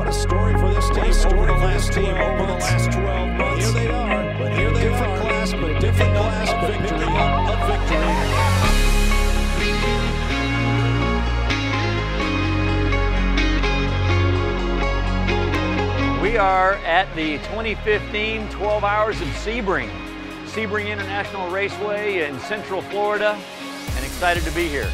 What a story for this team over the last 12 months. Here they are, but here they are, class, but different class, but victory, a victory. We are at the 2015 12 Hours of Sebring, Sebring International Raceway in Central Florida, and excited to be here.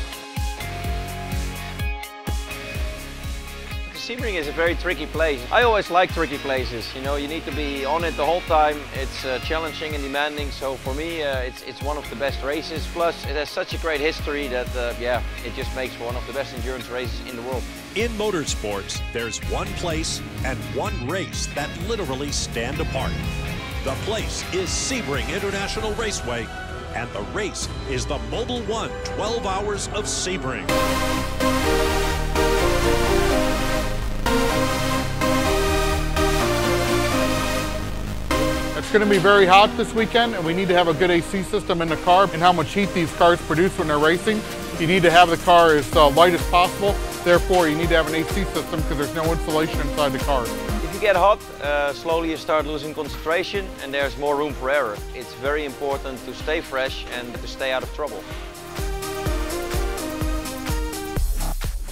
Sebring is a very tricky place. I always like tricky places. You know, you need to be on it the whole time. It's challenging and demanding. So for me, it's one of the best races. Plus, it has such a great history that, yeah, it just makes one of the best endurance races in the world. In motorsports, there's one place and one race that literally stand apart. The place is Sebring International Raceway, and the race is the Mobil 1 12 Hours of Sebring. It's going to be very hot this weekend, and we need to have a good AC system in the car. And how much heat these cars produce when they're racing, you need to have the car as light as possible. Therefore, you need to have an AC system because there's no insulation inside the car. If you get hot, slowly you start losing concentration and there's more room for error. It's very important to stay fresh and to stay out of trouble.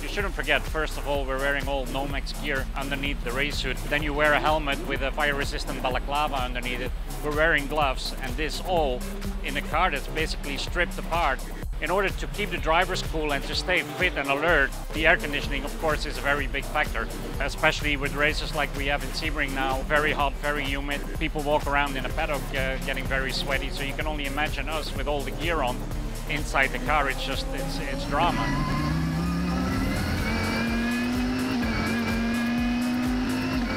You shouldn't forget, first of all, we're wearing all Nomex gear underneath the race suit. Then you wear a helmet with a fire-resistant balaclava underneath it. We're wearing gloves, and this all in a car that's basically stripped apart. In order to keep the drivers cool and to stay fit and alert, the air conditioning, of course, is a very big factor, especially with races like we have in Sebring now. Very hot, very humid. People walk around in a paddock getting very sweaty, so you can only imagine us with all the gear on inside the car. It's just, it's drama.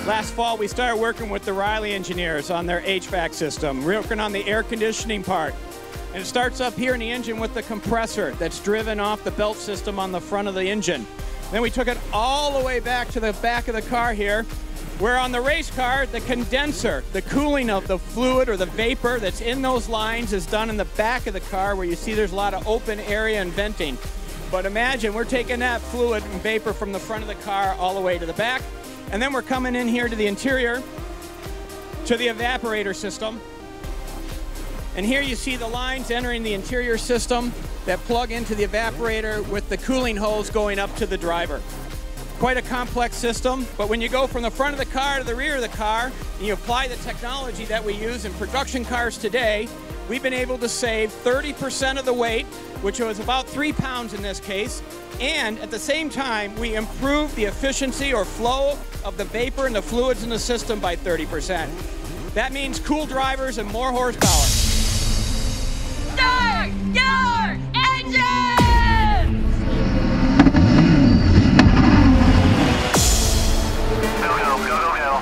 Last fall, we started working with the Riley engineers on their HVAC system, working on the air conditioning part. And it starts up here in the engine with the compressor that's driven off the belt system on the front of the engine. Then we took it all the way back to the back of the car here, where on the race car, the condenser, the cooling of the fluid or the vapor that's in those lines is done in the back of the car, where you see there's a lot of open area and venting. But imagine we're taking that fluid and vapor from the front of the car all the way to the back. And then we're coming in here to the interior, to the evaporator system. And here you see the lines entering the interior system that plug into the evaporator with the cooling hose going up to the driver. Quite a complex system, but when you go from the front of the car to the rear of the car, and you apply the technology that we use in production cars today, we've been able to save 30% of the weight, which was about 3 pounds in this case, and at the same time, we improve the efficiency or flow of the vapor and the fluids in the system by 30%. That means cool drivers and more horsepower. Start your engine! Go.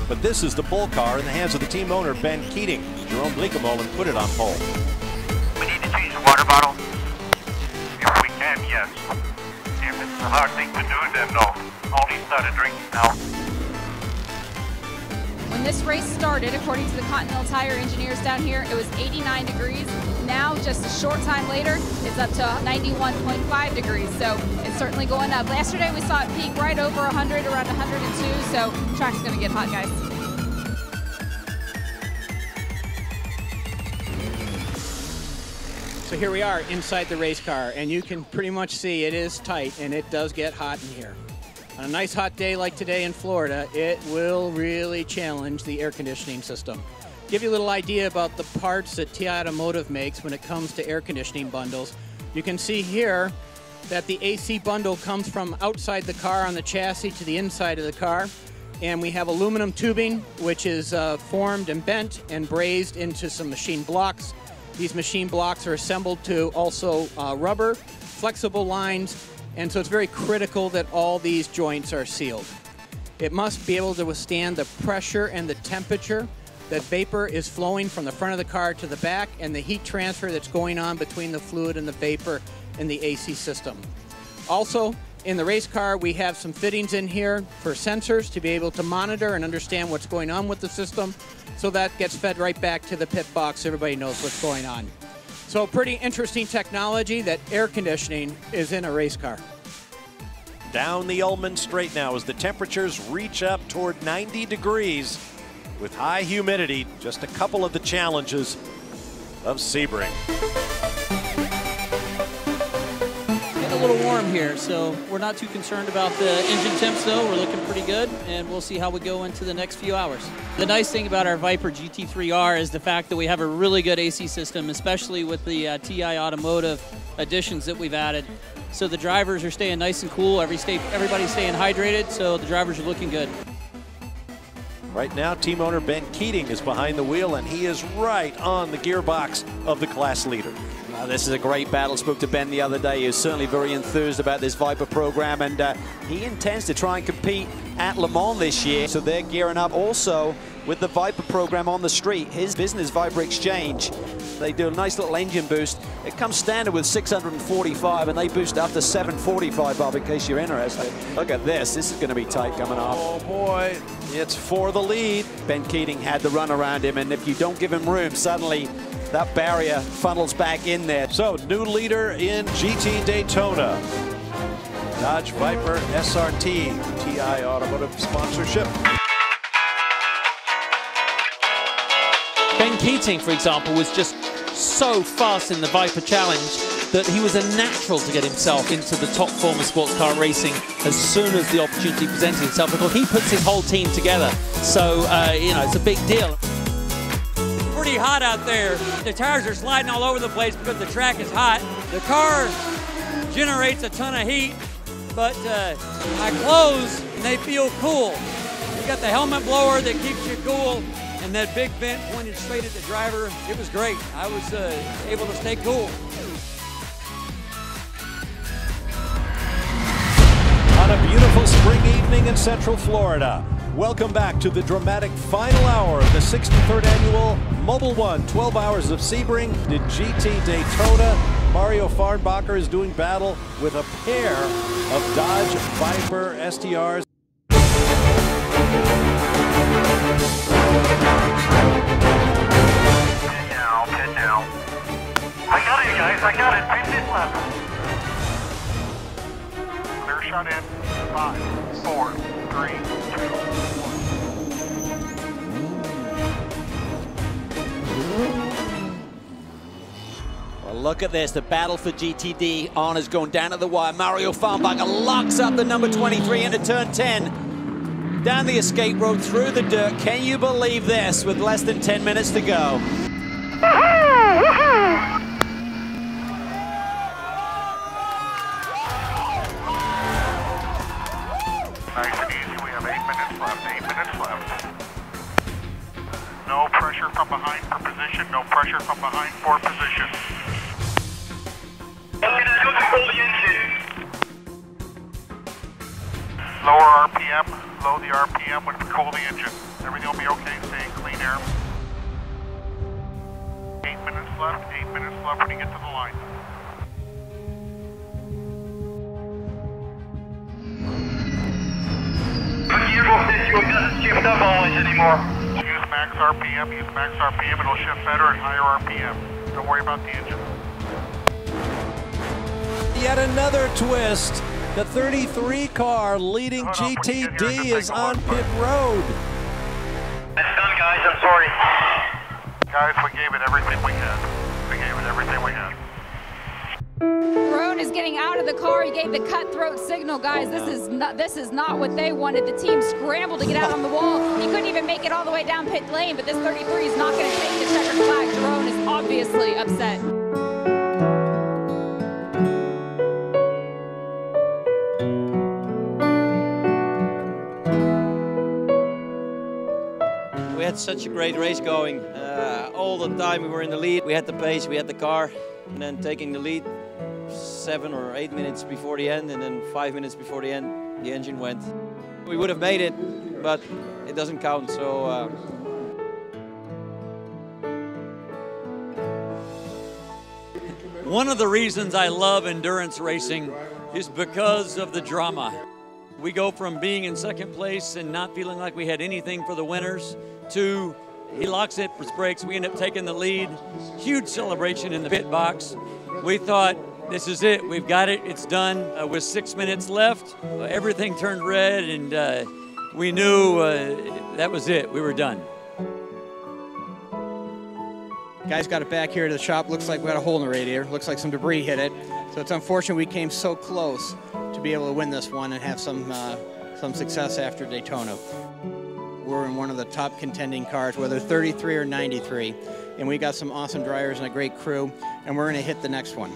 But this is the pole car in the hands of the team owner, Ben Keating. Jerome Bleekemolen put it on pole. We need to change the water bottle. If we can, yes. If it's a hard thing to do, then no. Only started drinking now. When this race started, according to the Continental Tire engineers down here, it was 89 degrees. Now, just a short time later, it's up to 91.5 degrees, so it's certainly going up. Yesterday, we saw it peak right over 100, around 102, so the track's going to get hot, guys. So here we are inside the race car, and you can pretty much see it is tight, and it does get hot in here. On a nice hot day like today in Florida, it will really challenge the air conditioning system. Give you a little idea about the parts that TI Automotive makes when it comes to air conditioning bundles. You can see here that the AC bundle comes from outside the car on the chassis to the inside of the car. And we have aluminum tubing, which is formed and bent and brazed into some machine blocks. These machine blocks are assembled to also rubber, flexible lines, and so it's very critical that all these joints are sealed. It must be able to withstand the pressure and the temperature. That vapor is flowing from the front of the car to the back, and the heat transfer that's going on between the fluid and the vapor in the AC system. Also, in the race car, we have some fittings in here for sensors to be able to monitor and understand what's going on with the system, so that gets fed right back to the pit box. Everybody knows what's going on. So pretty interesting technology that air conditioning is in a race car. down the Ullman Straight now as the temperatures reach up toward 90 degrees with high humidity. Just a couple of the challenges of Sebring. A little warm here, so we're not too concerned about the engine temps though. We're looking pretty good, and we'll see how we go into the next few hours. The nice thing about our Viper GT3R is the fact that we have a really good AC system, especially with the TI Automotive additions that we've added. So the drivers are staying nice and cool, everybody's staying hydrated, so the drivers are looking good. Right now, team owner Ben Keating is behind the wheel, and he is right on the gearbox of the class leader. This is a great battle. Spoke to Ben the other day. He was certainly very enthused about this Viper program, and he intends to try and compete at Le Mans this year. So they're gearing up also with the Viper program on the street. His business, Viper Exchange, they do a nice little engine boost. It comes standard with 645, and they boost up to 745, Bob, in case you're interested. Look at this. This is going to be tight coming off. Oh, boy. It's for the lead. Ben Keating had the run around him, and if you don't give him room, suddenly that barrier funnels back in there. So, new leader in GT Daytona. Dodge Viper SRT, TI Automotive sponsorship. Ben Keating, for example, was just so fast in the Viper Challenge that he was a natural to get himself into the top form of sports car racing as soon as the opportunity presented itself, because he puts his whole team together. So, you know, it's a big deal. Pretty hot out there. The tires are sliding all over the place because the track is hot. The car generates a ton of heat, but my clothes, they feel cool. You got the helmet blower that keeps you cool, and that big vent pointed straight at the driver. It was great. I was able to stay cool. On a beautiful spring evening in Central Florida, welcome back to the dramatic final hour of the 63rd annual Mobile One 12 Hours of Sebring to GT Daytona. Mario Farnbacher is doing battle with a pair of Dodge Viper STRs. Pit down. I got it, guys. I got it. Pit this left. Clear shot in. 5, 4, 3, 2, 1. Well, look at this. The battle for GTD on is going down to the wire. Mario Farnbacher locks up the number 23 into turn 10. Down the escape road through the dirt. Can you believe this with less than 10 minutes to go? Nice and easy. We have 8 minutes left. 8 minutes left. No pressure from behind for position. No pressure from behind for position. Lower RPM. Low the RPM when we cool the engine. Everything will be okay. Stay in clean air. 8 minutes left. 8 minutes left when you get to the line. Shift up always anymore. Use max RPM, it'll shift better at higher RPM. Don't worry about the engine. Yet another twist. The 33 car leading GTD is on pit road. It's done, guys. I'm sorry. Guys, we gave it everything we had. Jerome is getting out of the car. He gave the cutthroat signal, guys. This is not what they wanted. The team scrambled to get out on the wall. He couldn't even make it all the way down pit lane, but this 33 is not going to take the checkered flag. Jerome is obviously upset. We had such a great race going. All the time we were in the lead. We had the pace, we had the car, and then taking the lead 7 or 8 minutes before the end, and then 5 minutes before the end, the engine went. We would have made it, but it doesn't count, so... One of the reasons I love endurance racing is because of the drama. We go from being in second place and not feeling like we had anything for the winners to he locks it for brakes. We end up taking the lead. Huge celebration in the pit box. We thought this is it. We've got it. It's done. With 6 minutes left, everything turned red, and we knew that was it. We were done. Guys got it back here to the shop. Looks like we got a hole in the radiator. Looks like some debris hit it. So it's unfortunate we came so close to be able to win this one and have some success after Daytona. We're in one of the top contending cars, whether 33 or 93, and we got some awesome drivers and a great crew, and we're going to hit the next one.